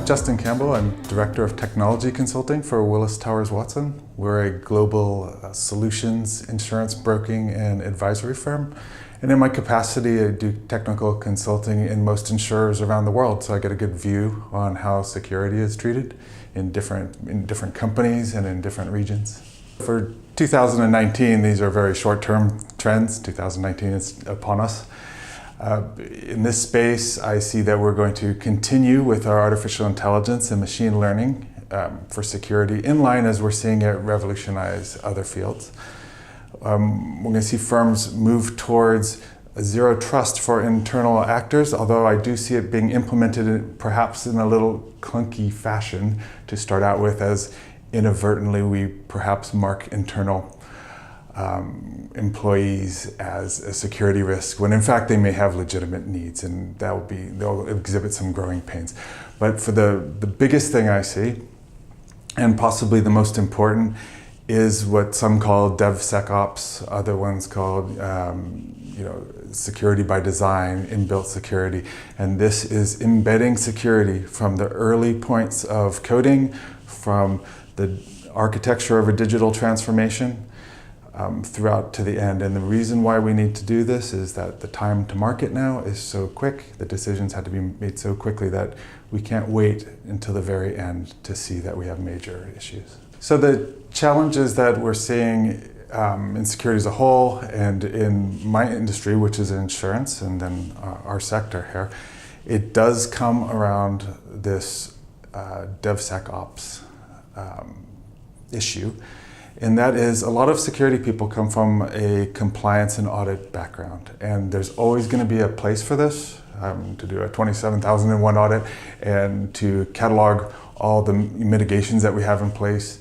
I'm Justin Campbell. I'm Director of Technology Consulting for Willis Towers Watson. We're a global solutions, insurance broking, and advisory firm. And in my capacity, I do technical consulting in most insurers around the world, so I get a good view on how security is treated in different companies and in different regions. For 2019, these are very short-term trends. 2019 is upon us. In this space, I see that we're going to continue with our artificial intelligence and machine learning for security in line as we're seeing it revolutionize other fields. We're going to see firms move towards zero trust for internal actors, although I do see it being implemented perhaps in a little clunky fashion to start out with, as inadvertently we perhaps mark internal employees as a security risk when in fact they may have legitimate needs, and they'll exhibit some growing pains. But for the biggest thing I see, and possibly the most important, is what some call DevSecOps, other ones called security by design, inbuilt security. And this is embedding security from the early points of coding, from the architecture of a digital transformation, throughout to the end. And the reason why we need to do this is that the time to market now is so quick, the decisions had to be made so quickly that we can't wait until the very end to see that we have major issues. So the challenges that we're seeing in security as a whole, and in my industry, which is insurance, and then our sector here, it does come around this DevSecOps issue. And that is, a lot of security people come from a compliance and audit background. And there's always going to be a place for this, to do a 27,001 audit and to catalog all the mitigations that we have in place.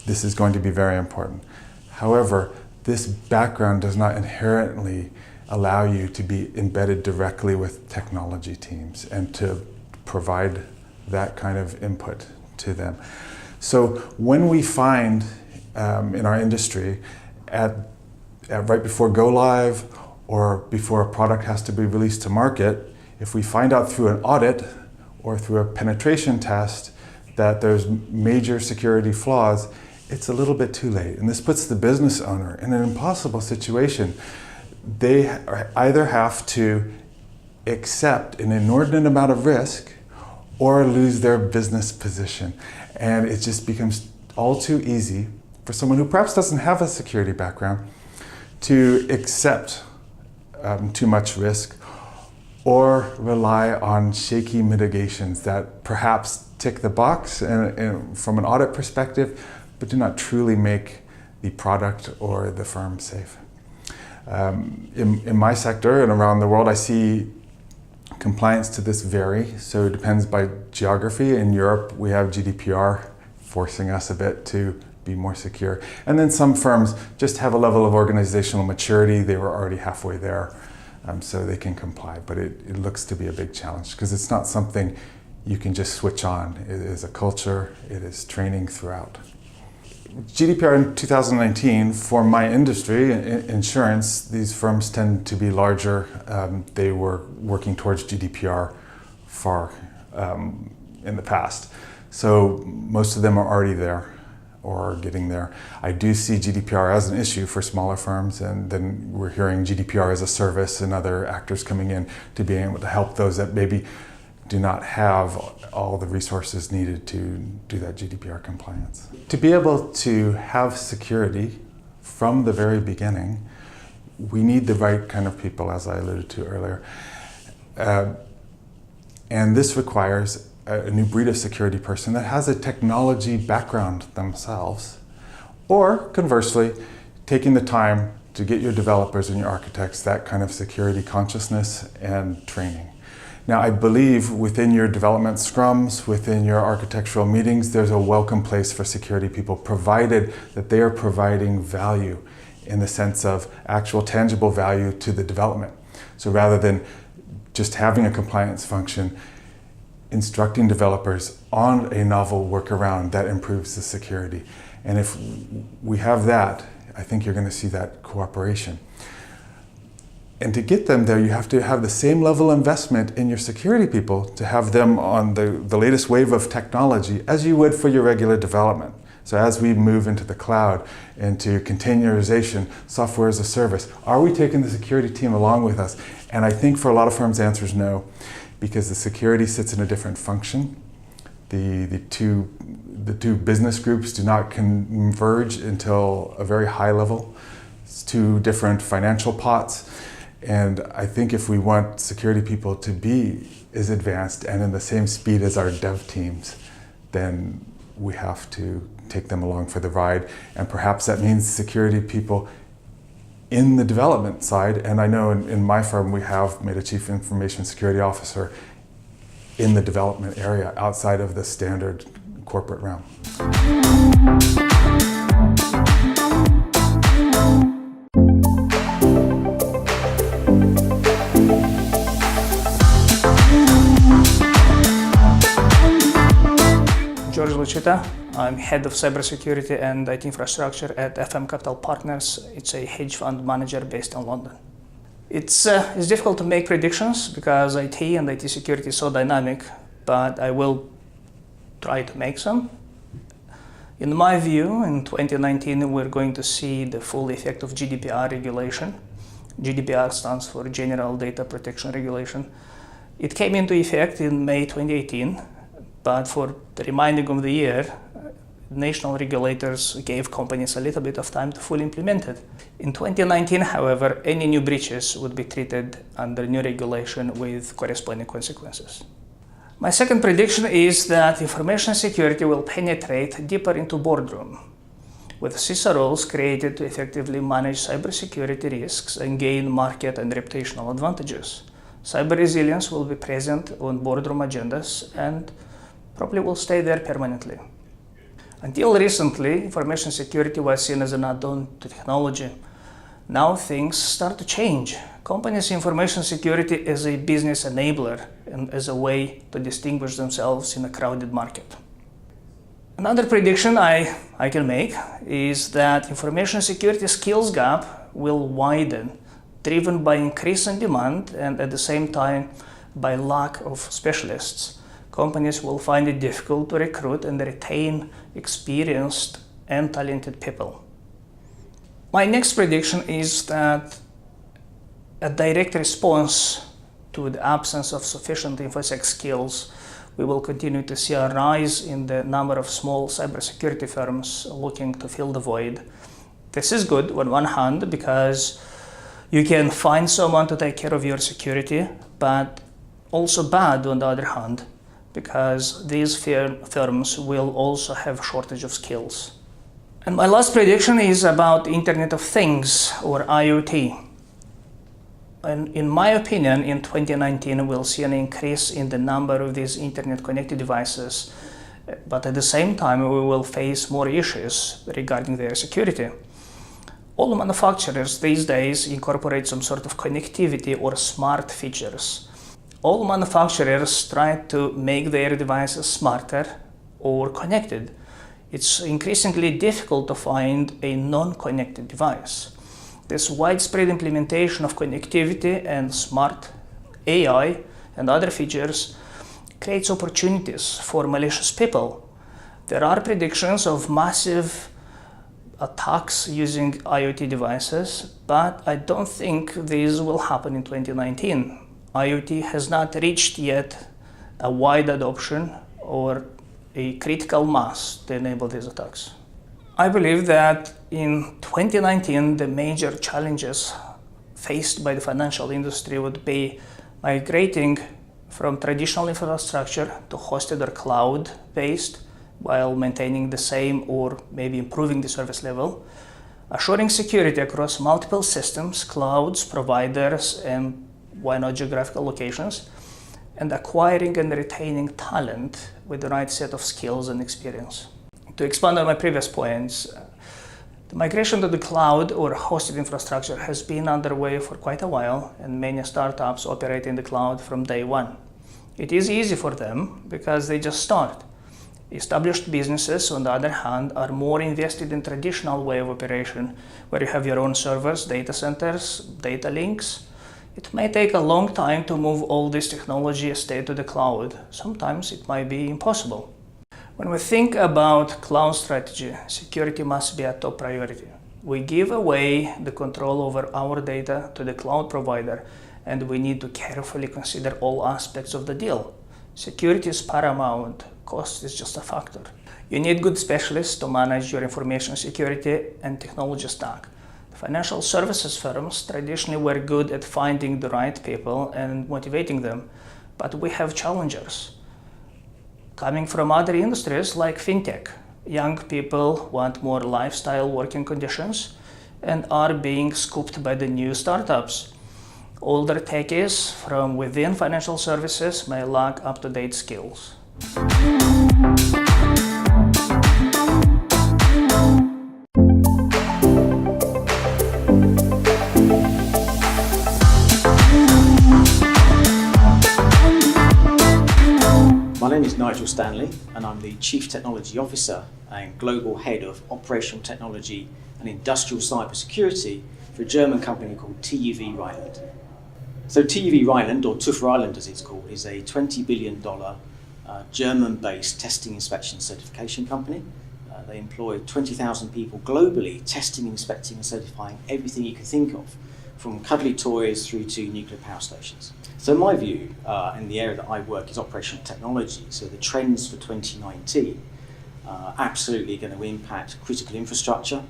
This is going to be very important. However, this background does not inherently allow you to be embedded directly with technology teams and to provide that kind of input to them. So when we find in our industry right before go live or before a product has to be released to market, if we find out through an audit or through a penetration test that there's major security flaws, it's a little bit too late. And this puts the business owner in an impossible situation. They either have to accept an inordinate amount of risk or lose their business position. And it just becomes all too easy for someone who perhaps doesn't have a security background to accept too much risk or rely on shaky mitigations that perhaps tick the box and from an audit perspective, but do not truly make the product or the firm safe. In my sector and around the world, I see compliance to this vary, so it depends by geography. In Europe, we have GDPR forcing us a bit to be more secure. And then some firms just have a level of organizational maturity. They were already halfway there, so they can comply. But it looks to be a big challenge because it's not something you can just switch on. It is a culture, it is training throughout. GDPR in 2019, for my industry, insurance, these firms tend to be larger. They were working towards GDPR far in the past. So most of them are already there or getting there. I do see GDPR as an issue for smaller firms, and then we're hearing GDPR as a service and other actors coming in to be able to help those that maybe do not have all the resources needed to do that GDPR compliance. To be able to have security from the very beginning, we need the right kind of people, as I alluded to earlier. And this requires a new breed of security person that has a technology background themselves, or conversely, taking the time to get your developers and your architects that kind of security consciousness and training. Now, I believe within your development scrums, within your architectural meetings, there's a welcome place for security people, provided that they are providing value in the sense of actual tangible value to the development. So rather than just having a compliance function, instructing developers on a novel workaround that improves the security. And if we have that, I think you're going to see that cooperation. And to get them there, you have to have the same level of investment in your security people to have them on the latest wave of technology as you would for your regular development. So as we move into the cloud, into containerization, software as a service, are we taking the security team along with us? And I think for a lot of firms, the answer is no, because the security sits in a different function. The two business groups do not converge until a very high level. It's two different financial pots. And I think if we want security people to be as advanced and in the same speed as our dev teams, then we have to take them along for the ride. And perhaps that means security people in the development side. And I know in my firm, we have made a chief information security officer in the development area outside of the standard corporate realm. Giulia Lucetta. I'm head of cybersecurity and IT infrastructure at FM Capital Partners. It's a hedge fund manager based in London. It's difficult to make predictions because IT and IT security is so dynamic, but I will try to make some. In my view, in 2019, we're going to see the full effect of GDPR regulation. GDPR stands for General Data Protection Regulation. It came into effect in May 2018, but for the remaining of the year, national regulators gave companies a little bit of time to fully implement it. In 2019, however, any new breaches would be treated under new regulation with corresponding consequences. My second prediction is that information security will penetrate deeper into boardroom, with CISO roles created to effectively manage cybersecurity risks and gain market and reputational advantages. Cyber resilience will be present on boardroom agendas and probably will stay there permanently. Until recently, information security was seen as an add-on to technology. Now things start to change. Companies' information security is a business enabler and as a way to distinguish themselves in a crowded market. Another prediction I can make is that information security skills gap will widen, driven by increase in demand and at the same time by lack of specialists. Companies will find it difficult to recruit and retain experienced and talented people. My next prediction is that a direct response to the absence of sufficient InfoSec skills, we will continue to see a rise in the number of small cybersecurity firms looking to fill the void. This is good on one hand because you can find someone to take care of your security, but also bad on the other hand, because these firms will also have shortage of skills. And my last prediction is about Internet of Things, or IoT. And in my opinion, in 2019, we'll see an increase in the number of these internet-connected devices, but at the same time, we will face more issues regarding their security. All manufacturers these days incorporate some sort of connectivity or smart features. All manufacturers try to make their devices smarter or connected. It's increasingly difficult to find a non-connected device. This widespread implementation of connectivity and smart AI and other features creates opportunities for malicious people. There are predictions of massive attacks using IoT devices, but I don't think these will happen in 2019. IoT has not reached yet a wide adoption or a critical mass to enable these attacks. I believe that in 2019, the major challenges faced by the financial industry would be migrating from traditional infrastructure to hosted or cloud-based while maintaining the same or maybe improving the service level, assuring security across multiple systems, clouds, providers, and why not geographical locations, and acquiring and retaining talent with the right set of skills and experience. To expand on my previous points, the migration to the cloud or hosted infrastructure has been underway for quite a while, and many startups operate in the cloud from day one. It is easy for them because they just start. Established businesses, on the other hand, are more invested in traditional way of operation, where you have your own servers, data centers, data links, It may take a long time to move all this technology estate to the cloud. Sometimes it might be impossible. When we think about cloud strategy, security must be a top priority. We give away the control over our data to the cloud provider, and we need to carefully consider all aspects of the deal. Security is paramount, cost is just a factor. You need good specialists to manage your information security and technology stack. Financial services firms traditionally were good at finding the right people and motivating them, but we have challengers. Coming from other industries like fintech, young people want more lifestyle working conditions and are being scooped by the new startups. Older techies from within financial services may lack up-to-date skills. My name is Nigel Stanley and I'm the Chief Technology Officer and Global Head of Operational Technology and Industrial Cybersecurity for a German company called TÜV Rheinland. So TÜV Rheinland, or TÜV Rheinland as it's called, is a $20 billion German-based testing, inspection and certification company. They employ 20,000 people globally, testing, inspecting and certifying everything you can think of, from cuddly toys through to nuclear power stations. So my view in the area that I work is operational technology. So the trends for 2019 are absolutely going to impact critical infrastructure.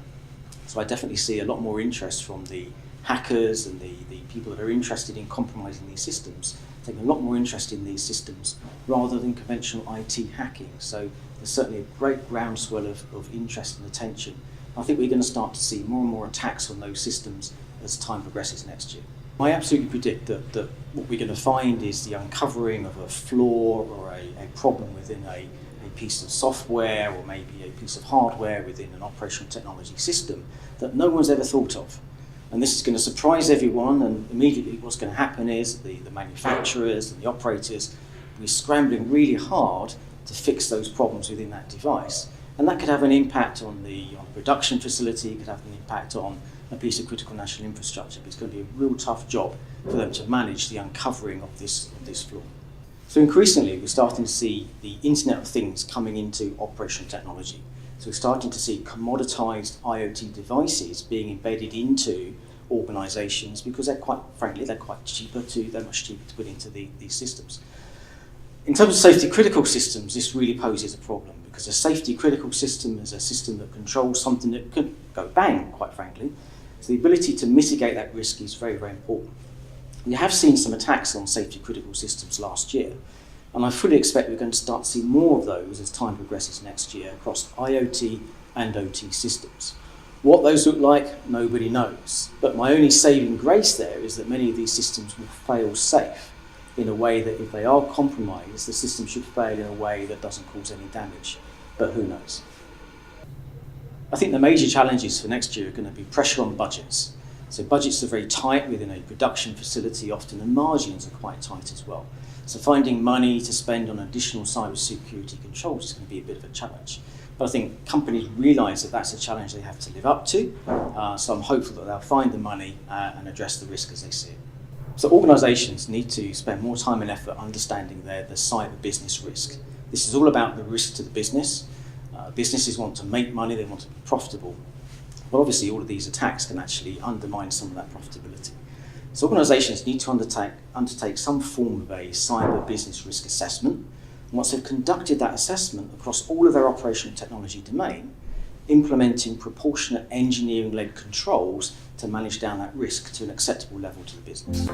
So I definitely see a lot more interest from the hackers and the people that are interested in compromising these systems, taking a lot more interest in these systems rather than conventional IT hacking. So there's certainly a great groundswell of interest and attention. I think we're going to start to see more and more attacks on those systems as time progresses next year. I absolutely predict that what we're going to find is the uncovering of a flaw or a problem within a piece of software or maybe a piece of hardware within an operational technology system that no one's ever thought of. And this is going to surprise everyone, and immediately what's going to happen is the manufacturers and the operators will be scrambling really hard to fix those problems within that device. And that could have an impact on the production facility, it could have an impact on a piece of critical national infrastructure. But it's going to be a real tough job for them to manage the uncovering of this flaw. So increasingly we're starting to see the Internet of Things coming into operational technology. So we're starting to see commoditized IoT devices being embedded into organizations because they're quite much cheaper to put into these systems. In terms of safety critical systems, this really poses a problem because a safety critical system is a system that controls something that could go bang, quite frankly. So the ability to mitigate that risk is very, very important. We have seen some attacks on safety critical systems last year, and I fully expect we're going to start to see more of those as time progresses next year across IoT and OT systems. What those look like, nobody knows. But my only saving grace there is that many of these systems will fail safe in a way that if they are compromised, the system should fail in a way that doesn't cause any damage. But who knows? I think the major challenges for next year are going to be pressure on budgets. So budgets are very tight within a production facility often, and margins are quite tight as well. So finding money to spend on additional cybersecurity controls is going to be a bit of a challenge. But I think companies realise that that's a challenge they have to live up to. So I'm hopeful that they'll find the money and address the risk as they see it. So organisations need to spend more time and effort understanding the cyber business risk. This is all about the risk to the business. Businesses want to make money, they want to be profitable. But obviously all of these attacks can actually undermine some of that profitability. So organisations need to undertake some form of a cyber business risk assessment. And once they've conducted that assessment across all of their operational technology domain, implementing proportionate engineering-led controls to manage down that risk to an acceptable level to the business.